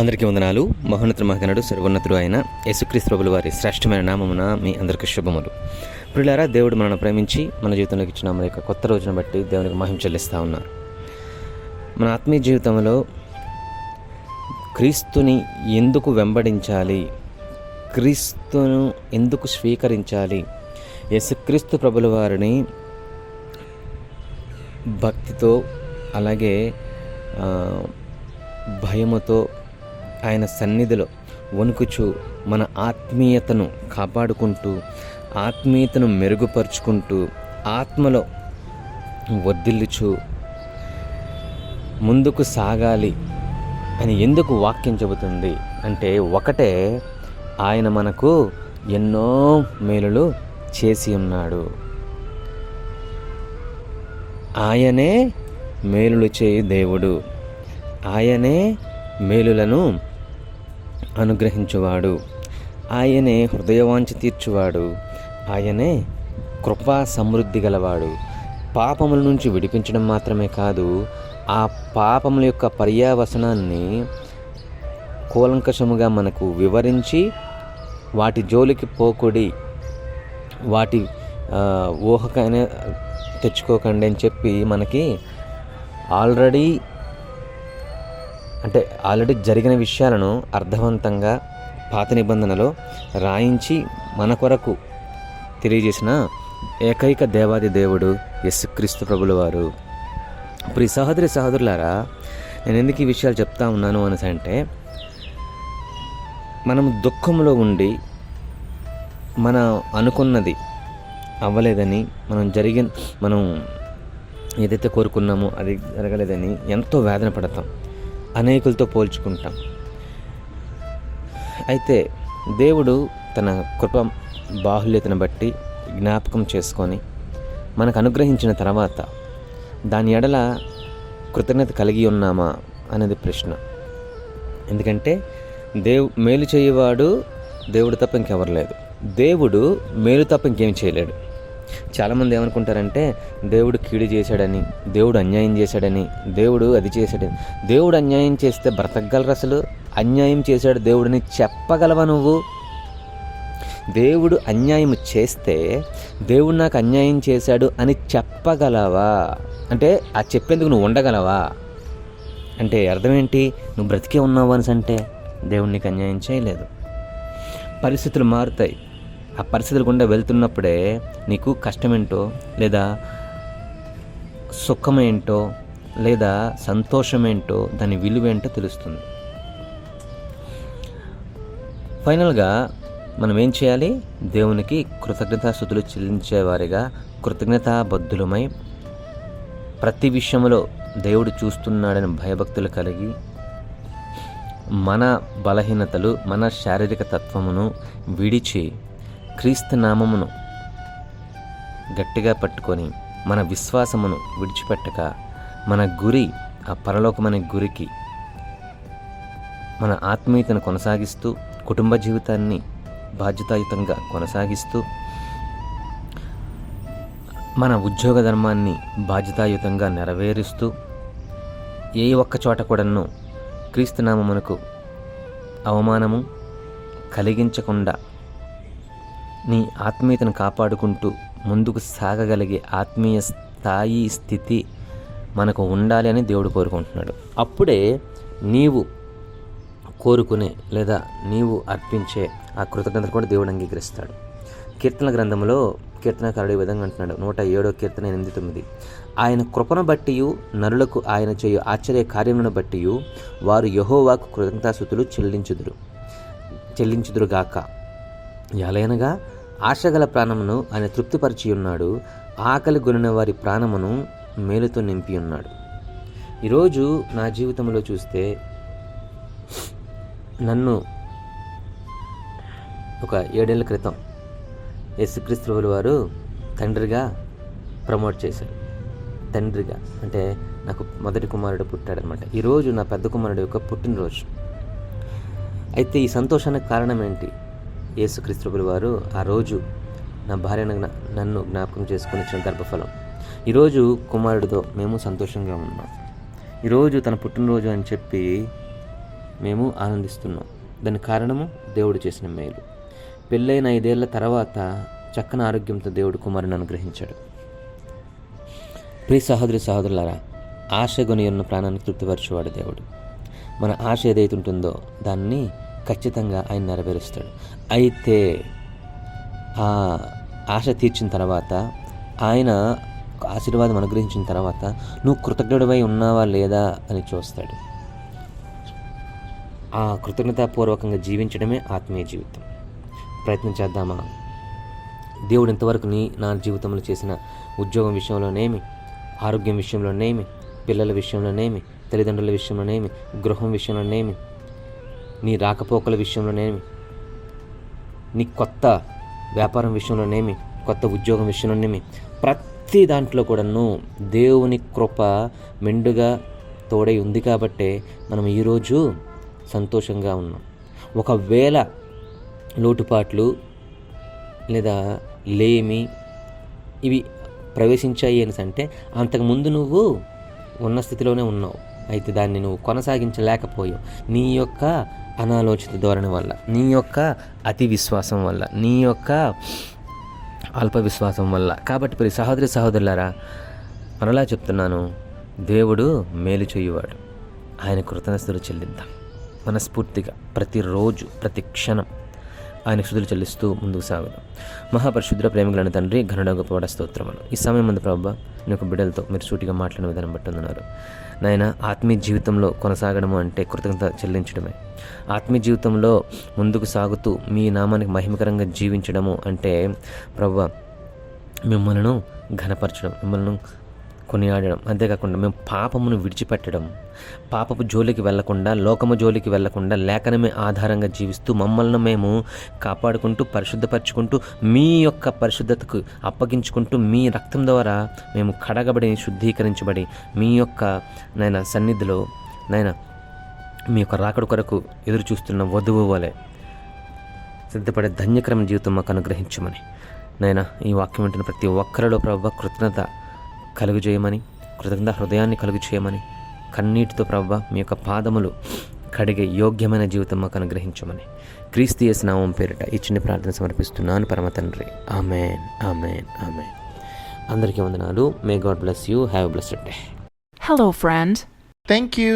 అందరికీ వందనాలు. మహోన్నత మహగణుడు సర్వోన్నతుడు అయిన యేసుక్రీస్తు ప్రభుల వారి శ్రేష్టమైన నామమున మీ అందరికీ శుభములు. ప్రియులారా, దేవుడు మనల్ని ప్రేమించి మన జీవితంలోకి ఇచ్చిన మన యొక్క కొత్త రోజును బట్టి దేవునికి మహిమ చెల్లిస్తూ ఉన్నారు. మన ఆత్మీయ జీవితంలో క్రీస్తుని ఎందుకు వెంబడించాలి, క్రీస్తును ఎందుకు స్వీకరించాలి, యేసుక్రీస్తు ప్రభుల వారిని భక్తితో అలాగే భయముతో ఆయన సన్నిధిలో వణుకుచు మన ఆత్మీయతను కాపాడుకుంటూ ఆత్మీయతను మెరుగుపరుచుకుంటూ ఆత్మలో వర్ధిల్లుచు ముందుకు సాగాలి అని ఎందుకు వాక్యం చెబుతుంది అంటే, ఒకటే, ఆయన మనకు ఎన్నో మేలులు చేసి ఉన్నాడు. ఆయనే మేలులు చేయి దేవుడు, ఆయనే మేలులను అనుగ్రహించువాడు, ఆయనే హృదయవాంఛ తీర్చువాడు, ఆయనే కృపా సమృద్ధి గలవాడు. పాపముల నుంచి విడిపించడం మాత్రమే కాదు, ఆ పాపముల యొక్క పర్యావసనాన్ని కూలంకషముగా మనకు వివరించి వాటి జోలికి పోకుడి, వాటి ఊహకైనా తెచ్చుకోకండి అని చెప్పి మనకి ఆల్రెడీ జరిగిన విషయాలను అర్థవంతంగా పాత నిబంధనలో రాయించి మన కొరకు తెలియజేసిన ఏకైక దేవాది దేవుడు యేసుక్రీస్తు ప్రభుల వారు. ఇప్పుడు ఈ సహోదరులారా, నేను ఎందుకు ఈ విషయాలు చెప్తా ఉన్నాను అనేసి అంటే, మనం దుఃఖంలో ఉండి మనం అనుకున్నది అవ్వలేదని, మనం ఏదైతే కోరుకున్నామో అది జరగలేదని ఎంతో వేదన పడతాం, అనేకులతో పోల్చుకుంటాం. అయితే దేవుడు తన కృప బాహుల్యతను బట్టి జ్ఞాపకం చేసుకొని మనకు అనుగ్రహించిన తర్వాత దాని ఎడల కృతజ్ఞత కలిగి ఉన్నామా అనేది ప్రశ్న. ఎందుకంటే మేలు చేయవాడు దేవుడు తప్ప ఇంకెవరు లేదు. దేవుడు మేలు తప్ప ఇంకేం చేయలేడు. చాలామంది ఏమనుకుంటారంటే, దేవుడు కీడు చేశాడని, దేవుడు అన్యాయం చేశాడని, దేవుడు అది చేశాడని. దేవుడు అన్యాయం చేస్తే బ్రతకగలరు? అసలు అన్యాయం చేశాడు దేవుడిని చెప్పగలవా నువ్వు? దేవుడు అన్యాయం చేస్తే దేవుడు నాకు అన్యాయం చేశాడు అని చెప్పగలవా? అంటే ఆ చెప్పేందుకు నువ్వు ఉండగలవా? అంటే అర్థం ఏంటి? నువ్వు బ్రతికే ఉన్నావు అని అంటే దేవుడు నీకు అన్యాయం చేయలేదు. పరిస్థితులు మారుతాయి. ఆ పరిస్థితులు గుండా వెళ్తున్నప్పుడే నీకు కష్టమేంటో, లేదా సుఖమేంటో, లేదా సంతోషమేంటో, దాని విలువేంటో తెలుస్తుంది. ఫైనల్గా మనం ఏం చేయాలి? దేవునికి కృతజ్ఞతాస్తుతులు చెల్లించేవారిగా కృతజ్ఞతాబద్ధులమై ప్రతి విషయంలో దేవుడు చూస్తున్నాడని భయభక్తులు కలిగి మన బలహీనతలు, మన శారీరక తత్వమును విడిచి క్రీస్తు నామమును గట్టిగా పట్టుకొని మన విశ్వాసమును విడిచిపెట్టక మన గురి, ఆ పరలోకమనే గురికి మన ఆత్మీయతను కొనసాగిస్తూ, కుటుంబ జీవితాన్ని బాధ్యతాయుతంగా కొనసాగిస్తూ, మన ఉద్యోగ ధర్మాన్ని బాధ్యతాయుతంగా నెరవేరుస్తూ, ఏ ఒక్క చోట కూడాను క్రీస్తు నామమునకు అవమానము కలిగించకుండా నీ ఆత్మీయతను కాపాడుకుంటూ ముందుకు సాగగలిగే ఆత్మీయ స్థాయి, స్థితి మనకు ఉండాలి అని దేవుడు కోరుకుంటున్నాడు. అప్పుడే నీవు కోరుకునే లేదా నీవు అర్పించే ఆ కృతజ్ఞతను కూడా దేవుడు అంగీకరిస్తాడు. కీర్తన గ్రంథంలో కీర్తనకారుడు ఈ విధంగా అంటున్నాడు, 107వ కీర్తన 8-9, ఆయన కృపను బట్టియు నరులకు ఆయన చేయు ఆశ్చర్య కార్యములను బట్టియు వారు యెహోవాకు కృతజ్ఞతాస్తుతులు చెల్లించుదురుగాక. ఎలయనగా ఆశగల ప్రాణమును ఆయన తృప్తిపరిచి ఉన్నాడు, ఆకలి గొనిన వారి ప్రాణమును మేలుతో నింపి ఉన్నాడు. ఈరోజు నా జీవితంలో చూస్తే నన్ను ఒక 7 ఏళ్ల క్రితం యేసుక్రీస్తు ప్రభుల వారు తండ్రిగా ప్రమోట్ చేశారు. తండ్రిగా అంటే నాకు మొదటి కుమారుడు పుట్టాడనమాట. ఈరోజు నా పెద్ద కుమారుడు యొక్క పుట్టినరోజు. అయితే ఈ సంతోషానికి కారణం ఏంటి? యేసుక్రీస్తు ప్రభుల వారు ఆ రోజు నా భార్యను నన్ను జ్ఞాపకం చేసుకుని ఇచ్చిన గర్భఫలం. ఈరోజు కుమారుడితో మేము సంతోషంగా ఉన్నాం. ఈరోజు తన పుట్టినరోజు అని చెప్పి మేము ఆనందిస్తున్నాం. దానికి కారణము దేవుడు చేసిన మేలు. పెళ్ళైన 5 ఏళ్ల తర్వాత చక్కని ఆరోగ్యంతో దేవుడు కుమారుని అనుగ్రహించాడు. ప్రియ సహోదరి సహోదరులారా, ఆశ కొని ఉన్న ప్రాణాన్ని తృప్తిపరచేవాడు దేవుడు. మన ఆశ ఏదైతే ఉంటుందో దాన్ని ఖచ్చితంగా ఆయన నెరవేరుస్తాడు. అయితే ఆ ఆశ తీర్చిన తర్వాత, ఆయన ఆశీర్వాదం అనుగ్రహించిన తర్వాత నువ్వు కృతజ్ఞుడివై ఉన్నావా లేదా అని చూస్తాడు. ఆ కృతజ్ఞతాపూర్వకంగా జీవించడమే ఆత్మీయ జీవితం. ప్రయత్నం చేద్దామా? దేవుడు ఇంతవరకు నా జీవితంలో చేసిన ఉద్యోగం విషయంలోనేమి, ఆరోగ్యం విషయంలోనేమి, పిల్లల విషయంలోనేమి, తల్లిదండ్రుల విషయంలోనేమి, గృహం విషయంలోనేమి, నీ రాకపోకల విషయంలోనేమి, నీ కొత్త వ్యాపారం విషయంలోనేమి, కొత్త ఉద్యోగం విషయంలోనేమి, ప్రతి దాంట్లో కూడాను దేవుని కృప మెండుగా తోడై ఉంది కాబట్టే మనం ఈరోజు సంతోషంగా ఉన్నాం. ఒకవేళ లోటుపాట్లు లేదా లేమి ఇవి ప్రవేశించాయి అని అంటే అంతకుముందు నువ్వు ఉన్న స్థితిలోనే ఉన్నావు. అయితే దాన్ని నువ్వు కొనసాగించలేకపోయావు. నీ యొక్క అనాలోచిత ధోరణి వల్ల, నీ యొక్క అతి విశ్వాసం వల్ల, నీ యొక్క అల్ప విశ్వాసం వల్ల. కాబట్టి ప్రతి సహోదరి సహోదరులారా, మరలా చెప్తున్నాను, దేవుడు మేలు చేయువాడు. ఆయన కృతజ్ఞతలు చెల్లిద్దాం మనస్ఫూర్తిగా. ప్రతిరోజు ప్రతి క్షణం ఆయన స్తుతులు చెల్లిస్తూ ముందుకు సాగుదాం. మహాపరిశుద్ధ ప్రేమికులైన తండ్రి, ఘనుడ గొప్పవాడ స్తోత్రములు. ఈ సమయం ముందు ప్రభా, నీ యొక్క బిడ్డలతో మీరు సూటిగా మాట్లాడిన విధానం బట్టి ఉన్నారు నాయన. ఆత్మీయ జీవితంలో కొనసాగడము అంటే కృతజ్ఞత చెల్లించడమే. ఆత్మీయ జీవితంలో ముందుకు సాగుతూ మీ నామానికి మహిమకరంగా జీవించడము అంటే ప్రభా, మిమ్మల్ని ఘనపరచడం, మిమ్మల్ని కొనియాడడం. అంతేకాకుండా మేము పాపమును విడిచిపెట్టడం, పాపపు జోలికి వెళ్లకుండా, లోకము జోలికి వెళ్లకుండా లేఖనమే ఆధారంగా జీవిస్తూ మమ్మల్ని మేము కాపాడుకుంటూ, పరిశుద్ధపరచుకుంటూ, మీ యొక్క పరిశుద్ధతకు అప్పగించుకుంటూ, మీ రక్తం ద్వారా మేము కడగబడి శుద్ధీకరించబడి మీ యొక్క నాయన సన్నిధిలో నాయన మీ యొక్క రాకడ కొరకు ఎదురు చూస్తున్న వధువు వలె సిద్ధపడే ధన్యకరమైన జీవితం మాకు అనుగ్రహించమని నాయన, ఈ వాక్యం వింటున్న ప్రతి ఒక్కరిలో ప్రభువా కృతజ్ఞత కలుగు చేయమని, కృతజ్ఞత హృదయాన్ని కలుగు చేయమని, కన్నీటితో ప్రభువా మీ యొక్క పాదములు కడిగే యోగ్యమైన జీవితం మాకు అనుగ్రహించమని క్రీస్తు యేసు నామం పేరిట ఈ చిన్న ప్రార్థన సమర్పిస్తున్నాను పరమ తండ్రి. Amen, amen, amen. అందరికీ వందనాలు. May God bless you. Have a blessed day. Hello, friend. Thank you.